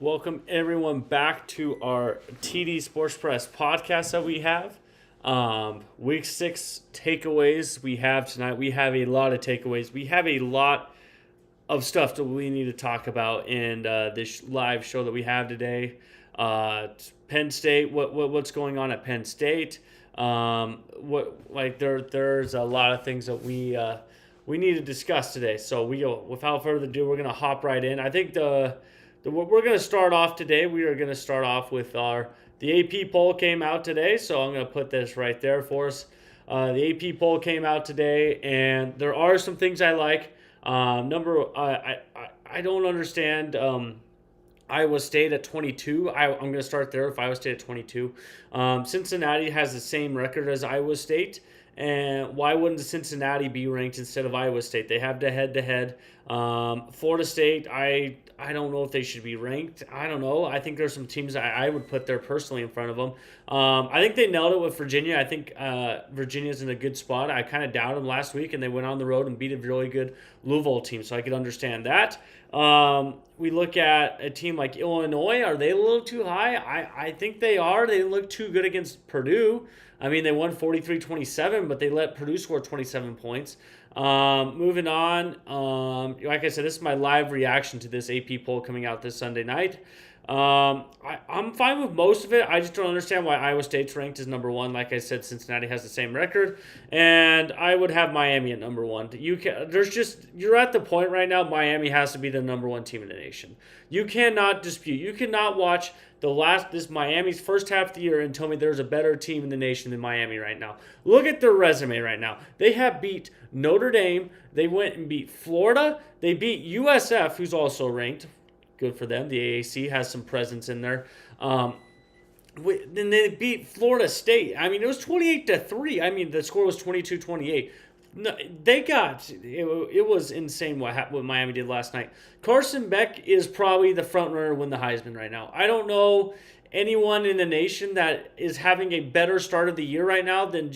Welcome everyone back to our TD Sportspress podcast that we have. Week 6 takeaways we have tonight. We have a lot of takeaways. We have a lot of stuff that we need to talk about in this live show that we have today. Penn State, what's going on at Penn State? There's a lot of things that we need to discuss today. So without further ado, we're gonna hop right in. I think we're going to start off today. We are going to start off with the AP poll came out today, so I'm going to put this right there for us. The AP poll came out today, and there are some things I like. I don't understand Iowa State at 22. I'm going to start there with Iowa State at 22. Cincinnati has the same record as Iowa State. And why wouldn't Cincinnati be ranked instead of Iowa State? They have the head-to-head. Florida State, I don't know if they should be ranked. I don't know. I think there's some teams I would put there personally in front of them. I think they nailed it with Virginia. I think Virginia's in a good spot. I kind of doubted them last week, and they went on the road and beat a really good Louisville team, so I could understand that. We look at a team like Illinois. Are they a little too high? I think they are. They look too good against Purdue. I mean, they won 43-27, but they let Purdue score 27 points. Moving on, like I said, this is my live reaction to this AP poll coming out this Sunday night. I'm fine with most of it. I just don't understand why Iowa State's ranked as number 1. Like I said, Cincinnati has the same record, and I would have Miami at number 1. You're at the point right now. Miami has to be the number 1 team in the nation. You cannot dispute. You cannot watch this Miami's first half of the year and tell me there's a better team in the nation than Miami right now. Look at their resume right now. They have beat Notre Dame. They went and beat Florida. They beat USF, who's also ranked. Good for them. The AAC has some presence in there. Then they beat Florida State. I mean, it was 28-3. I mean, the score was 22-28. No, it was insane what Miami did last night. Carson Beck is probably the front runner to win the Heisman right now. I don't know anyone in the nation that is having a better start of the year right now than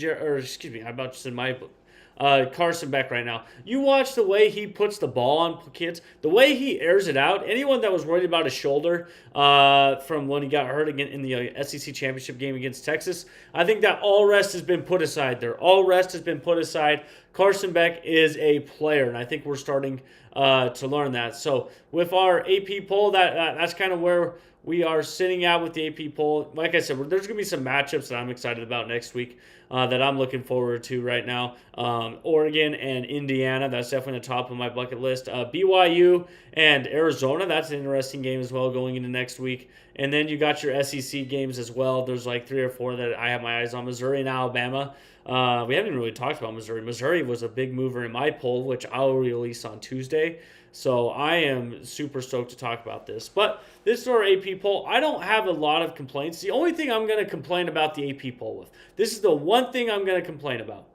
Carson Beck right now. You watch the way he puts the ball on kids, the way he airs it out. Anyone that was worried about his shoulder from when he got hurt again in the SEC championship game against Texas, I think that all rest has been put aside there. All rest has been put aside. Carson Beck is a player, and I think we're starting to learn that. So with our AP poll, that's kind of where we are sitting at with the AP poll. Like I said, there's going to be some matchups that I'm excited about next week that I'm looking forward to right now. Oregon and Indiana, that's definitely the top of my bucket list. BYU and Arizona, that's an interesting game as well going into next week. And then you got your SEC games as well. There's like 3 or 4 that I have my eyes on. Missouri and Alabama. We haven't even really talked about Missouri. Missouri was a big mover in my poll, which I'll release on Tuesday. So I am super stoked to talk about this. But this is our AP poll. I don't have a lot of complaints. The only thing I'm going to complain about the AP poll with, this is the one thing I'm going to complain about.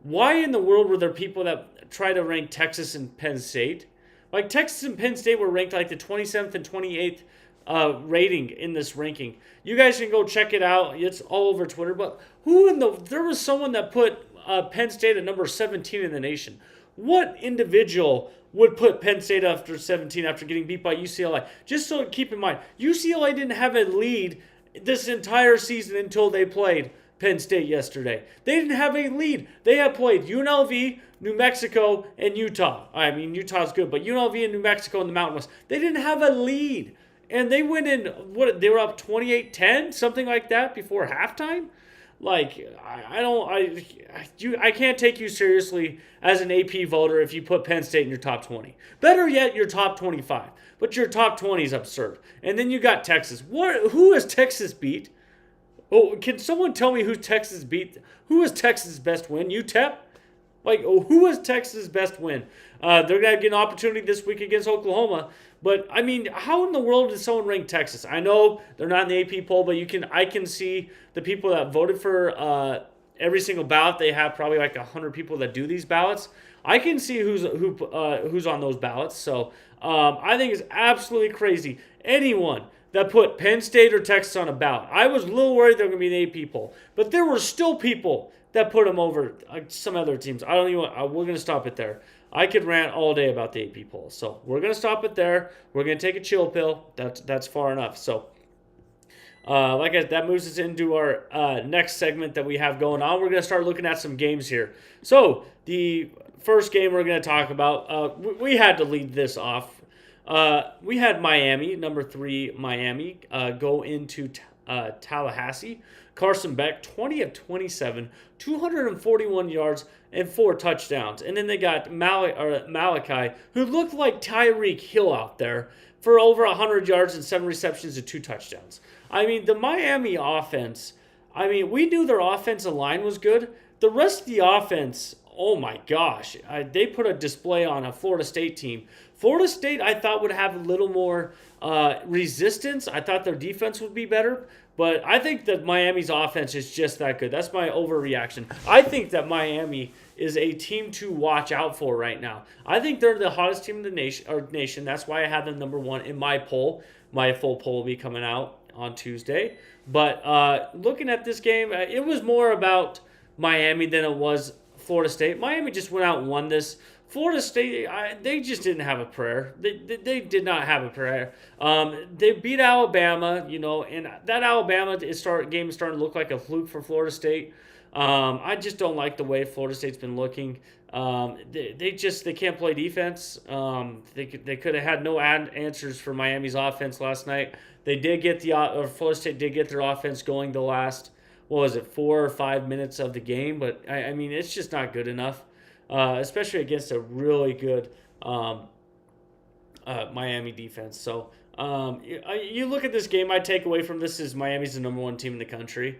Why in the world were there people that try to rank Texas and Penn State? Like Texas and Penn State were ranked like the 27th and 28th rating in this ranking. You guys can go check it out. It's all over Twitter. But there was someone that put Penn State at number 17 in the nation. What individual would put Penn State after 17 after getting beat by UCLA? Just so keep in mind, UCLA didn't have a lead this entire season until they played Penn State yesterday. They didn't have a lead. They had played UNLV, New Mexico, and Utah. I mean, Utah's good, but UNLV and New Mexico in the Mountain West, they didn't have a lead. And they went in, they were up 28-10, something like that before halftime? Like, I can't take you seriously as an AP voter if you put Penn State in your top 20. Better yet, your top 25. But your top 20 is absurd. And then you got Texas. Who has Texas beat? Oh, can someone tell me who Texas beat? Who was Texas' best win? UTEP? Like, who was Texas' best win? They're going to get an opportunity this week against Oklahoma. But, I mean, how in the world did someone rank Texas? I know they're not in the AP poll, but I can see the people that voted for every single ballot. They have probably like 100 people that do these ballots. I can see who's on those ballots. So I think it's absolutely crazy. Anyone that put Penn State or Texas on a ballot. I was a little worried they were going to be in the AP poll. But there were still people that put them over some other teams. I don't even. We're going to stop it there. I could rant all day about the AP poll. So we're going to stop it there. We're going to take a chill pill. That's far enough. So that moves us into our next segment that we have going on. We're going to start looking at some games here. So the first game we're going to talk about, we had to lead this off. We had Miami, number 3 Miami, go into Tallahassee. Carson Beck, 20 of 27, 241 yards, and 4 touchdowns. And then they got Malachi, who looked like Tyreek Hill out there, for over 100 yards and 7 receptions and 2 touchdowns. I mean, the Miami offense, we knew their offensive line was good. The rest of the offense, oh my gosh, they put a display on a Florida State team. Florida State, I thought, would have a little more resistance. I thought their defense would be better. But I think that Miami's offense is just that good. That's my overreaction. I think that Miami is a team to watch out for right now. I think they're the hottest team in the nation. That's why I have them number 1 in my poll. My full poll will be coming out on Tuesday. But looking at this game, it was more about Miami than it was Florida State. Miami just went out and won this. Florida State, they just didn't have a prayer. They did not have a prayer. They beat Alabama, and that Alabama game is starting to look like a fluke for Florida State. I just don't like the way Florida State's been looking. They can't play defense. They could have had no answers for Miami's offense last night. They did get Florida State did get their offense going the last, 4 or 5 minutes of the game, but it's just not good enough. Especially against a really good Miami defense. So you look at this game, my takeaway from this is Miami's the number 1 team in the country.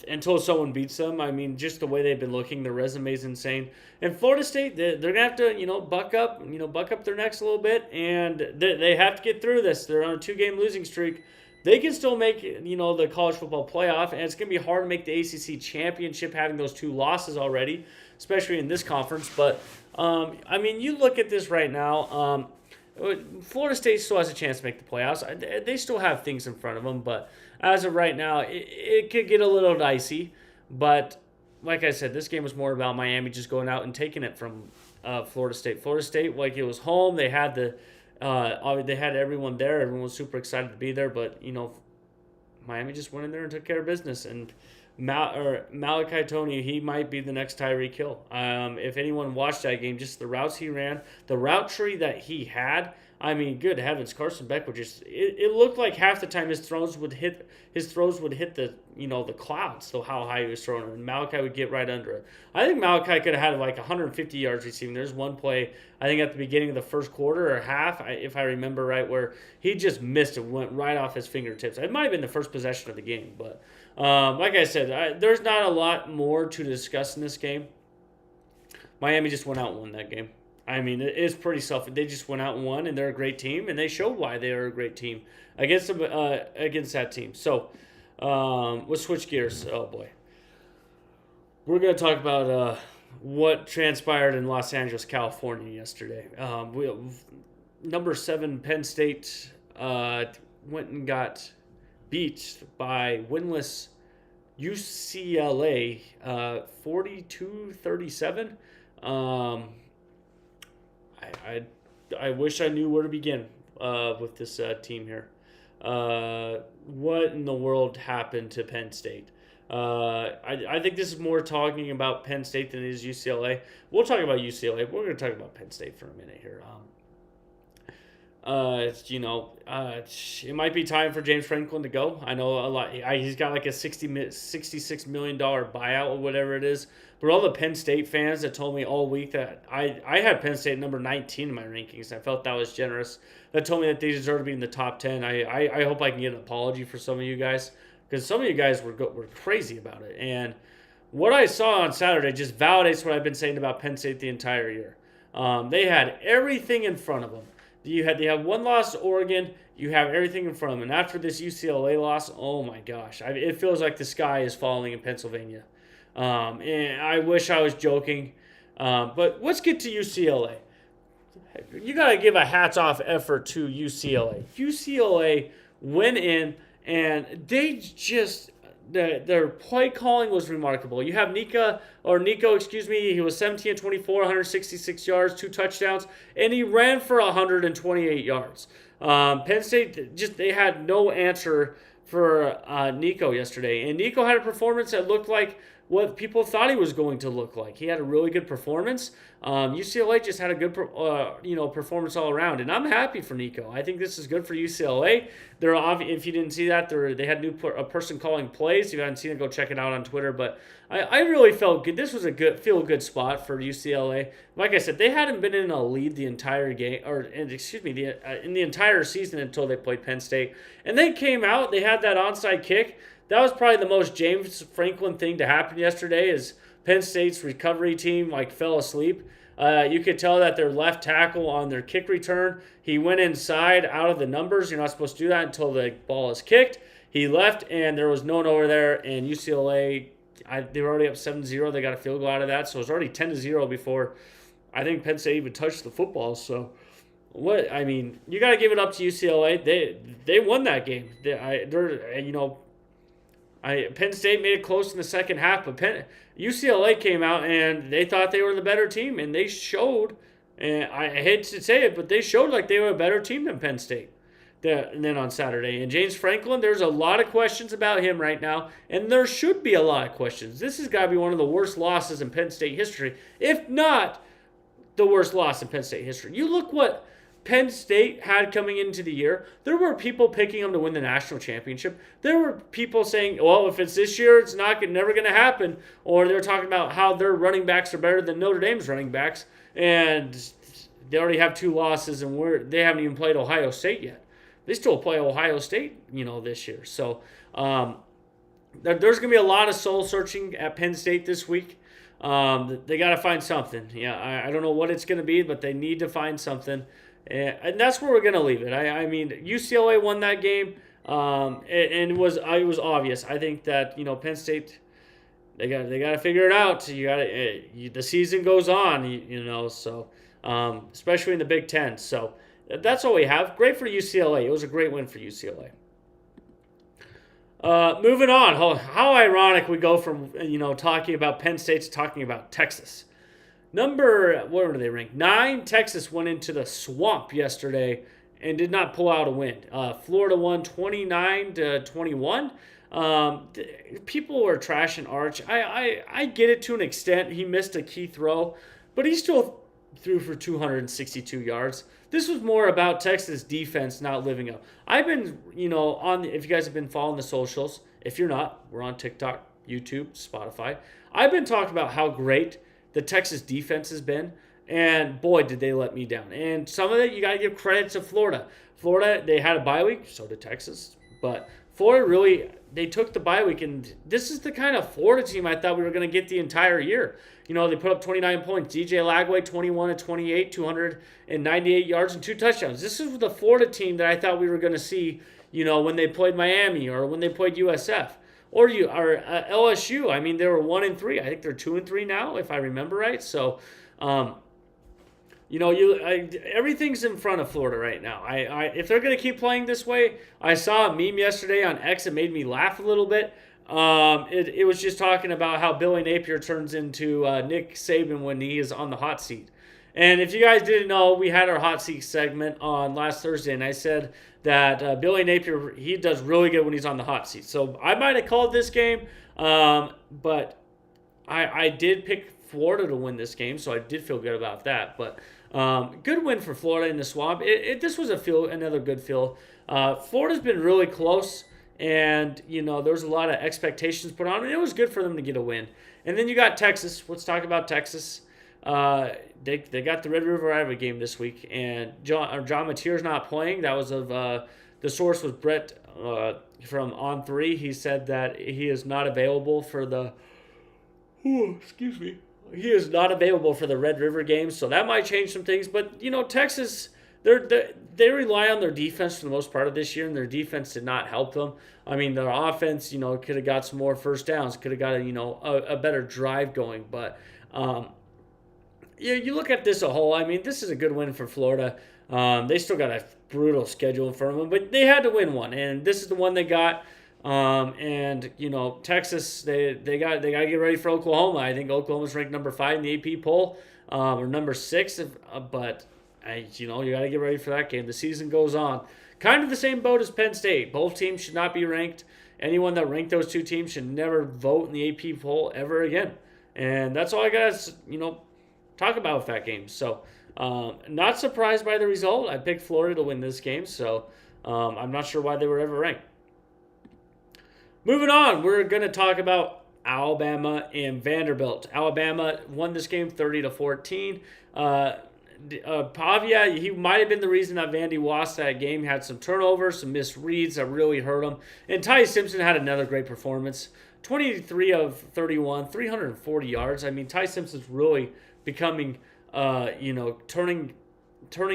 Until someone beats them, just the way they've been looking, their resume is insane. And Florida State, they're going to have to, buck up their necks a little bit, and they have to get through this. They're on a 2-game losing streak. They can still make, the college football playoff, and it's going to be hard to make the ACC championship having those 2 losses already, especially in this conference. But, you look at this right now, Florida State still has a chance to make the playoffs. They still have things in front of them, but as of right now, it could get a little dicey. But, like I said, this game was more about Miami just going out and taking it from Florida State. Florida State, like it was home, they had they had everyone there. Everyone was super excited to be there, but Miami just went in there and took care of business. And Malachi Tony, he might be the next Tyreek Hill. If anyone watched that game, just the routes he ran, the route tree that he had. Good heavens, Carson Beck would just. It looked like half the time his throws would hit the the clouds. So how high he was throwing them, and Malachi would get right under it. I think Malachi could have had like 150 yards receiving. There's one play I think at the beginning of the first quarter or half, if I remember right, where he just missed it, went right off his fingertips. It might have been the first possession of the game, but like I said, there's not a lot more to discuss in this game. Miami just went out and won that game. It is pretty they just went out and won, and they're a great team, and they showed why they are a great team against that team. So, let's switch gears. Oh, boy. We're going to talk about what transpired in Los Angeles, California yesterday. Number 7 Penn State went and got beat by winless UCLA 42-37. I wish I knew where to begin with this team here. What in the world happened to Penn State? I think this is more talking about Penn State than it is UCLA. We'll talk about UCLA. We're going to talk about Penn State for a minute here. It might be time for James Franklin to go. I know a lot. He's got like a $66 million buyout or whatever it is. But all the Penn State fans that told me all week that I had Penn State number 19 in my rankings. I felt that was generous. That told me that they deserve to be in the top 10. I hope I can get an apology for some of you guys, because some of you guys were crazy about it. And what I saw on Saturday just validates what I've been saying about Penn State the entire year. They had everything in front of them. They have one loss to Oregon. You have everything in front of them. And after this UCLA loss, oh my gosh, it feels like the sky is falling in Pennsylvania. And I wish I was joking. But let's get to UCLA. You got to give a hats off effort to UCLA. UCLA went in and they just their play calling was remarkable. You have Nico, excuse me. He was 17 24, 166 yards, 2 touchdowns, and he ran for 128 yards. Penn State they had no answer for Nico yesterday, and Nico had a performance that looked like what people thought he was going to look like. He had a really good performance. UCLA just had a good, performance all around, and I'm happy for Nico. I think this is good for UCLA. If you didn't see that, they had a person calling plays. If you haven't seen it, go check it out on Twitter. But I really felt good. This was a feel-good spot for UCLA. Like I said, they hadn't been in a lead the entire game, in the entire season until they played Penn State, and they came out. They had that onside kick. That was probably the most James Franklin thing to happen yesterday. Is Penn State's recovery team fell asleep. You could tell that their left tackle on their kick return, he went inside out of the numbers. You're not supposed to do that until the ball is kicked. He left, and there was no one over there. And UCLA, they were already up 7-0. They got a field goal out of that, so it was already 10-0 before I think Penn State even touched the football. So you got to give it up to UCLA. They won that game. Penn State made it close in the second half, but UCLA came out and they thought they were the better team, and they showed. And I hate to say it, but they showed like they were a better team than Penn State. And then on Saturday, and James Franklin, there's a lot of questions about him right now, and there should be a lot of questions. This has got to be one of the worst losses in Penn State history, if not the worst loss in Penn State history. You look what Penn State had coming into the year. There were people picking them to win the national championship. There were people saying, well, if it's this year, it's never going to happen. Or they were talking about how their running backs are better than Notre Dame's running backs. And they already have 2 losses, and they haven't even played Ohio State yet. They still play Ohio State, this year. So there's going to be a lot of soul searching at Penn State this week. They got to find something. Yeah, I don't know what it's going to be, but they need to find something. And that's where we're going to leave it. UCLA won that game, and it was obvious. I think that Penn State, they got to figure it out. The season goes on, so especially in the Big Ten. So that's all we have. Great for UCLA. It was a great win for UCLA. Moving on. How ironic we go from talking about Penn State to talking about Texas. Where were they ranked? 9. Texas went into the swamp yesterday and did not pull out a win. Florida won 29-21. People were trashing Arch. I get it to an extent. He missed a key throw, but he still threw for 262 yards. This was more about Texas defense not living up. I've been, if you guys have been following the socials, if you're not, we're on TikTok, YouTube, Spotify. I've been talking about how great the Texas defense has been, and boy, did they let me down. And some of it, you got to give credit to Florida. Florida, they had a bye week, so did Texas. But Florida really, they took the bye week, and this is the kind of Florida team I thought we were going to get the entire year. They put up 29 points. DJ Lagway, 21-28, 298 yards and 2 touchdowns. This is the Florida team that I thought we were going to see, when they played Miami or when they played USF. Or LSU. They were 1-3. I think they're 2-3 now, if I remember right. So, everything's in front of Florida right now. If they're going to keep playing this way, I saw a meme yesterday on X that made me laugh a little bit. It was just talking about how Billy Napier turns into Nick Saban when he is on the hot seat. And if you guys didn't know, we had our hot seat segment on last Thursday, and I said that Billy Napier, he does really good when he's on the hot seat. So I might have called this game, but I did pick Florida to win this game, so I did feel good about that. But good win for Florida in the swamp. This was another good feel. Florida's been really close, and there's a lot of expectations put on, and it was good for them to get a win. And then you got Texas. Let's talk about Texas. They got the Red River Iowa game this week, and John Mateer's not playing. That was the source was Brett from On3. He said that he is not available for the. He is not available for the Red River game, so that might change some things. But Texas, they rely on their defense for the most part of this year, and their defense did not help them. Their offense, could have got some more first downs, could have got a better drive going, but. You look at this as a whole. This is a good win for Florida. They still got a brutal schedule in front of them, but they had to win one, and this is the one they got. And Texas, they got to get ready for Oklahoma. I think Oklahoma's ranked number 5 in the AP poll, or number 6. But you got to get ready for that game. The season goes on. Kind of the same boat as Penn State. Both teams should not be ranked. Anyone that ranked those two teams should never vote in the AP poll ever again. And that's all I got to talk about with that game. So not surprised by the result. I picked Florida to win this game, so I'm not sure why they were ever ranked. Moving on, we're going to talk about Alabama and Vanderbilt. Alabama won this game 30-14. Pavia, he might have been the reason that Vandy lost that game. Had some turnovers, some missed reads that really hurt him. And Ty Simpson had another great performance. 23 of 31, 340 yards. I mean, Ty Simpson's really becoming, turning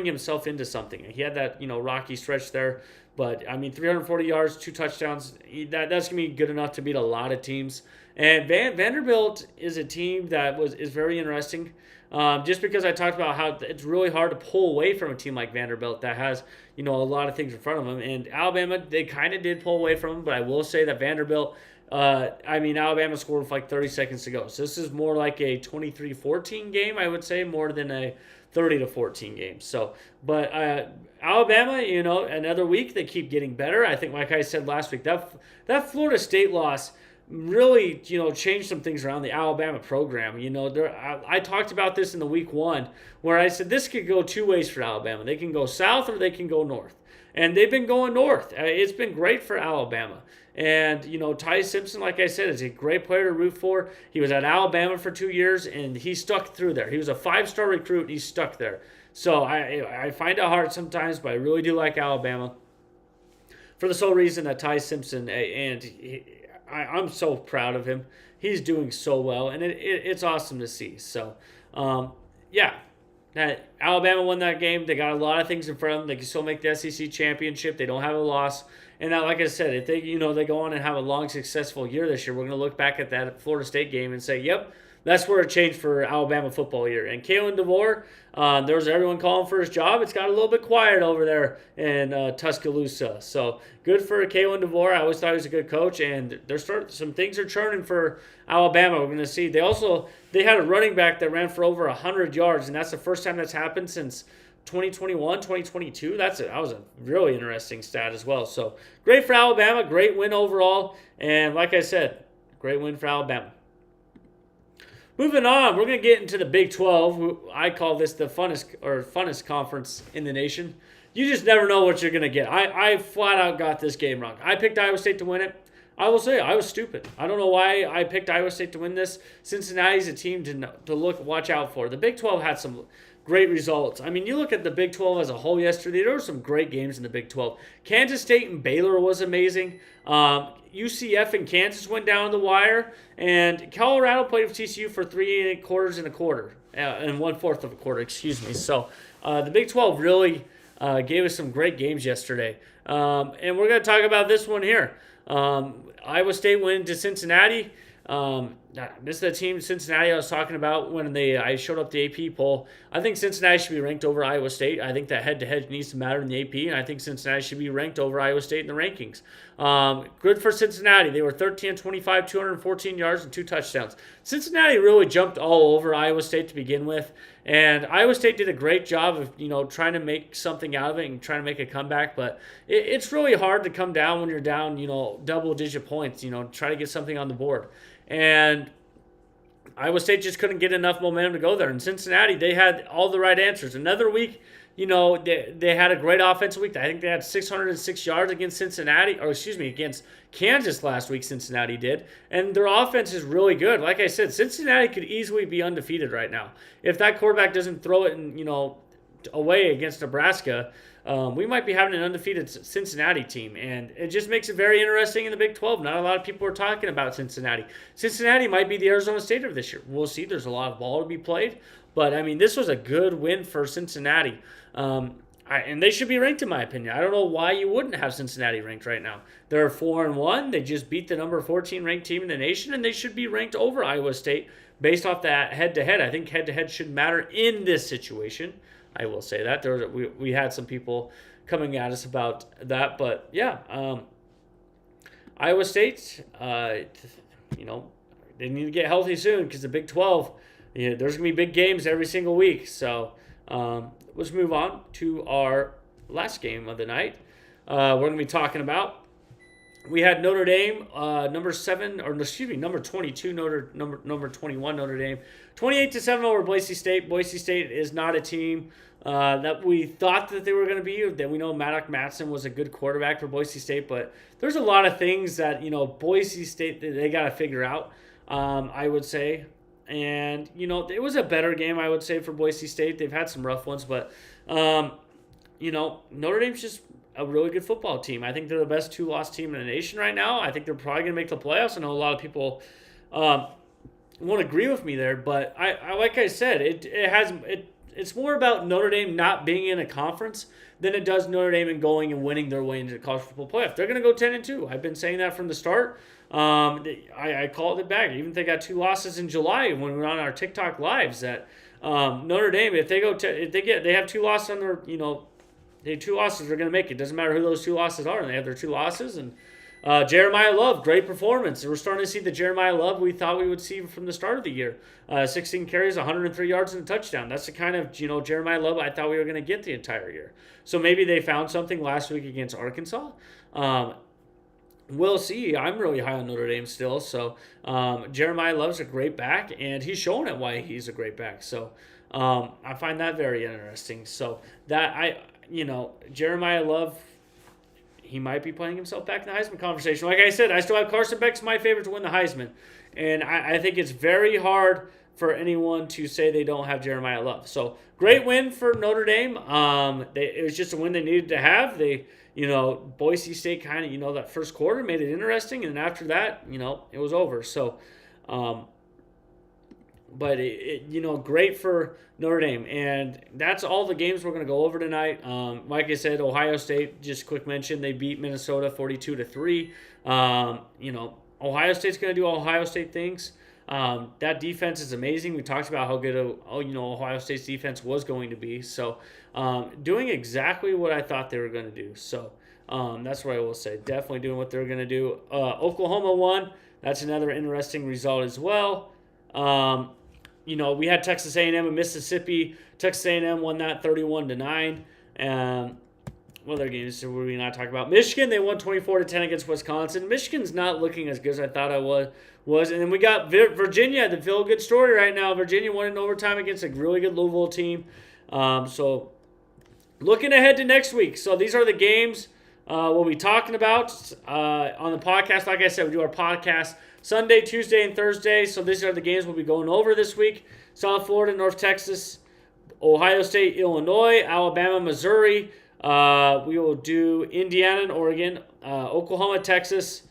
himself into something. He had that, rocky stretch there. But, 340 yards, 2 touchdowns, that's going to be good enough to beat a lot of teams. And Vanderbilt is a team that is very interesting. Just because I talked about how it's really hard to pull away from a team like Vanderbilt that has, a lot of things in front of them. And Alabama, they kind of did pull away from them, but I will say that Vanderbilt, Alabama scored with like 30 seconds to go. So this is more like a 23-14 game, I would say, more than a 30-14 game. So, but Alabama, another week, they keep getting better. I think, like I said last week, that Florida State loss really, changed some things around the Alabama program. I talked about this in the week 1 where I said this could go 2 ways for Alabama. They can go south or they can go north. And they've been going north. It's been great for Alabama. And, Ty Simpson, like I said, is a great player to root for. He was at Alabama for 2 years, and he stuck through there. He was a 5-star recruit, and he stuck there. So I find it hard sometimes, but I really do like Alabama for the sole reason that Ty Simpson, I'm so proud of him. He's doing so well, and it's awesome to see. So, Alabama won that game. They got a lot of things in front of them. They can still make the SEC championship. They don't have a loss. And that, like I said, if they go on and have a long, successful year this year, we're going to look back at that Florida State game and say, yep, that's where it changed for Alabama football year. And Kalen DeVore, there's everyone calling for his job. It's got a little bit quiet over there in Tuscaloosa. So good for Kalen DeVore. I always thought he was a good coach, and some things are churning for Alabama. We're going to see. They had a running back that ran for over 100 yards, and that's the first time that's happened since 2021, 2022. That was a really interesting stat as well. So great for Alabama, great win overall, and like I said, great win for Alabama. Moving on, we're going to get into the Big 12. I call this the funnest conference in the nation. You just never know what you're going to get. I flat out got this game wrong. I picked Iowa State to win it. I will say I was stupid. I don't know why I picked Iowa State to win this. Cincinnati's a team to watch out for. The Big 12 had some great results. You look at the Big 12 as a whole yesterday, there were some great games in the Big 12. Kansas State and Baylor was amazing. UCF and Kansas went down the wire, and Colorado played with TCU for 3 quarters and a quarter, and 1/4 of a quarter, excuse me. So the Big 12 really gave us some great games yesterday. And we're going to talk about this one here. Iowa State went to Cincinnati. This is the team Cincinnati I was talking about when I showed up the AP poll. I think Cincinnati should be ranked over Iowa State. I think that head-to-head needs to matter in the AP, and I think Cincinnati should be ranked over Iowa State in the rankings. Good for Cincinnati. They were 13-25, 214 yards, and 2 touchdowns. Cincinnati really jumped all over Iowa State to begin with, and Iowa State did a great job of trying to make something out of it and trying to make a comeback. But it's really hard to come down when you're down double-digit points. Try to get something on the board. And Iowa State just couldn't get enough momentum to go there. In Cincinnati, they had all the right answers. Another week, they had a great offensive week. I think they had 606 yards against against Kansas last week, Cincinnati did. And their offense is really good. Like I said, Cincinnati could easily be undefeated right now. If that quarterback doesn't throw it away against Nebraska, we might be having an undefeated Cincinnati team, and it just makes it very interesting in the Big 12. Not a lot of people are talking about Cincinnati. Cincinnati might be the Arizona State of this year. We'll see. There's a lot of ball to be played, but this was a good win for Cincinnati, and they should be ranked in my opinion. I don't know why you wouldn't have Cincinnati ranked right now. They're 4-1. They just beat the number 14 ranked team in the nation, and they should be ranked over Iowa State based off that head-to-head. I think head-to-head should matter in this situation. I will say that we had some people coming at us about that, but yeah, Iowa State, they need to get healthy soon because the Big 12, there's going to be big games every single week. So let's move on to our last game of the night. We're going to be talking about. We had Notre Dame, number 22, number 21 Notre Dame, 28-7 over Boise State. Boise State is not a team that we thought that they were going to be. That we know Maddox Matson was a good quarterback for Boise State, but there's a lot of things that Boise State they got to figure out. I would say, and it was a better game I would say for Boise State. They've had some rough ones, but Notre Dame's just a really good football team. I think they're the best 2-loss team in the nation right now. I think they're probably going to make the playoffs. I know a lot of people won't agree with me there, but I like I said, it's more about Notre Dame not being in a conference than it does Notre Dame and going and winning their way into the college football playoff. They're going to go 10-2. I've been saying that from the start. I called it back. Even if they got 2 losses in July when we were on our TikTok lives, that Notre Dame, if they have 2 losses on their they have 2 losses, they're going to make it. Doesn't matter who those 2 losses are, and they have their 2 losses. And Jeremiah Love, great performance. We're starting to see the Jeremiah Love we thought we would see from the start of the year. 16 carries, 103 yards, and a touchdown. That's the kind of Jeremiah Love I thought we were going to get the entire year. So maybe they found something last week against Arkansas. We'll see. I'm really high on Notre Dame still. So Jeremiah Love's a great back, and he's showing it why he's a great back. So I find that very interesting. So Jeremiah Love, he might be playing himself back in the Heisman conversation. Like I said, I still have Carson Beck's my favorite to win the Heisman. And I think it's very hard for anyone to say they don't have Jeremiah Love. So great win for Notre Dame. It was just a win they needed to have. Boise State kind of, that first quarter made it interesting. And after that, it was over. So, but great for Notre Dame. And that's all the games we're going to go over tonight. Like I said, Ohio State, just quick mention, they beat Minnesota 42-3. Ohio State's going to do Ohio State things. That defense is amazing. We talked about how good Ohio State's defense was going to be. So doing exactly what I thought they were going to do. So that's what I will say. Definitely doing what they're going to do. Oklahoma won. That's another interesting result as well. We had Texas A&M and Mississippi. Texas A&M won that 31-9. What other games were we not talking about? Michigan, they won 24-10 against Wisconsin. Michigan's not looking as good as I thought I was. And then we got Virginia, the feel-good story right now. Virginia won in overtime against a really good Louisville team. So looking ahead to next week. So these are the games we'll be talking about on the podcast. Like I said, we do our podcast Sunday, Tuesday, and Thursday. So these are the games we'll be going over this week. South Florida, North Texas, Ohio State, Illinois, Alabama, Missouri. We will do Indiana and Oregon, Oklahoma, Texas.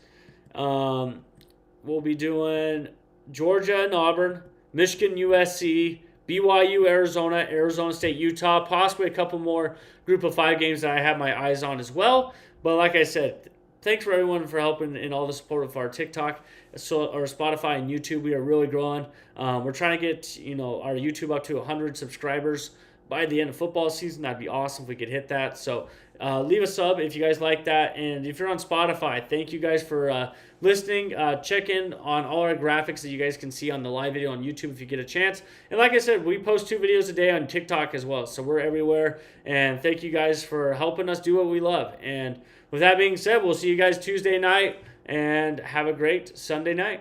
We'll be doing Georgia and Auburn, Michigan, USC, BYU, Arizona, Arizona State, Utah, possibly a couple more group of 5 games that I have my eyes on as well. But like I said, thanks for everyone for helping and all the support of our TikTok, or Spotify and YouTube. We are really growing. We're trying to get our YouTube up to 100 subscribers by the end of football season. That'd be awesome if we could hit that. So leave a sub if you guys like that. And if you're on Spotify, thank you guys for listening. Check in on all our graphics that you guys can see on the live video on YouTube if you get a chance. And like I said, we post 2 videos a day on TikTok as well. So we're everywhere. And thank you guys for helping us do what we love. And with that being said, we'll see you guys Tuesday night. And have a great Sunday night.